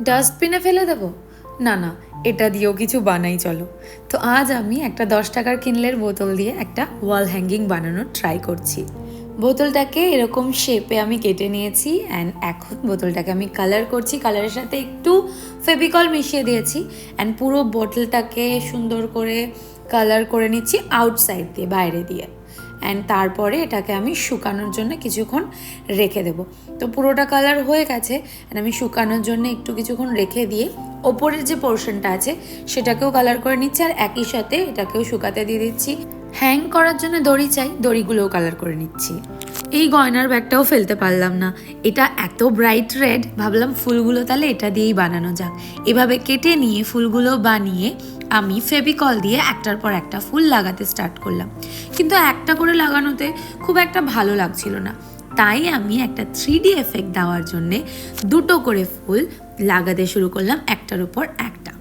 ডাস্টবিনে ফেলে দেবো? না না, এটা দিয়েও কিছু বানাই চলো। তো আজ আমি একটা 10 টাকার কিনলের বোতল দিয়ে একটা ওয়াল হ্যাঙ্গিং বানানোর ট্রাই করছি। বোতলটাকে এরকম শেপে আমি কেটে নিয়েছি অ্যান্ড এখন বোতলটাকে আমি কালার করছি। কালারের সাথে একটু ফেভিকল মিশিয়ে দিয়েছি অ্যান্ড পুরো বোতলটাকে সুন্দর করে কালার করে নিচ্ছি আউটসাইড দিয়ে, বাইরে দিয়ে। অ্যান্ড তারপরে এটাকে আমি শুকানোর জন্য কিছুক্ষণ রেখে দেবো। তো পুরোটা কালার হয়ে গেছে অ্যান্ড আমি শুকানোর জন্য একটু কিছুক্ষণ রেখে দিয়ে ওপরের যে পোর্শনটা আছে সেটাকেও কালার করে নিচ্ছি আর একই সাথে এটাকেও শুকাতে দিয়ে দিচ্ছি। হ্যাং করার জন্য দড়ি চাই, দড়িগুলোও কালার করে নিচ্ছি। এই গয়নার ব্যাগটাও ফেলতে পারলাম না, এটা এত ব্রাইট রেড, ভাবলাম ফুলগুলো তাহলে এটা দিয়েই বানানো যাক। এভাবে কেটে নিয়ে ফুলগুলো বানিয়ে আমি ফেভিকল দিয়ে একটার পর একটা ফুল লাগাতে স্টার্ট করলাম, কিন্তু একটা করে লাগানোতে খুব একটা ভালো লাগছিল না। তাই আমি একটা 3D এফেক্ট দেওয়ার জন্যে দুটো করে ফুল লাগাতে শুরু করলাম, একটার উপর একটা।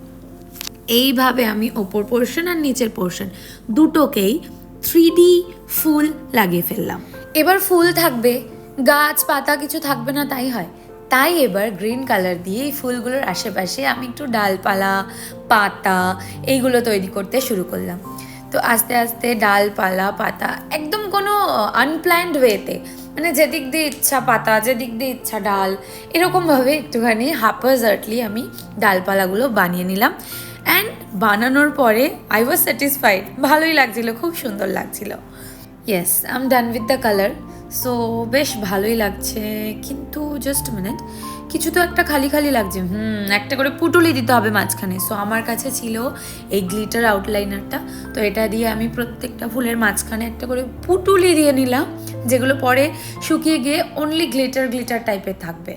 এইভাবে আমি ওপর পোর্শন আর নিচের পোর্শন দুটোকেই 3D ফুল লাগিয়ে ফেললাম। এবার ফুল থাকবে, গাছ পাতা কিছু থাকবে না তাই হয়। তাই এবার গ্রিন কালার দিয়ে এই ফুলগুলোর আশেপাশে আমি একটু ডালপালা পাতা এইগুলো তৈরি করতে শুরু করলাম। তো আস্তে আস্তে ডালপালা পাতা একদম কোনো আনপ্ল্যান্ড ওয়েতে, মানে যেদিক দিয়ে ইচ্ছা পাতা, যেদিক দিয়ে ইচ্ছা ডাল, এরকমভাবে একটুখানি হাপাজার্টলি আমি ডালপালাগুলো বানিয়ে নিলাম। অ্যান্ড বানানোর পরে আই ওয়াজ স্যাটিসফাইড, ভালোই লাগছিল, খুব সুন্দর লাগছিল। Yes, I am done with the colour. So বেশ ভালোই লাগছে, কিন্তু জাস্ট মিনিট, কিছু তো একটা খালি খালি লাগছে। একটা করে পুটুলি দিতে হবে মাঝখানে। সো আমার কাছে ছিল এই গ্লিটার আউটলাইনারটা, তো এটা দিয়ে আমি প্রত্যেকটা ফুলের মাঝখানে একটা করে পুটুলি দিয়ে নিলাম, যেগুলো পরে শুকিয়ে গিয়ে অনলি গ্লিটার গ্লিটার টাইপের থাকবে।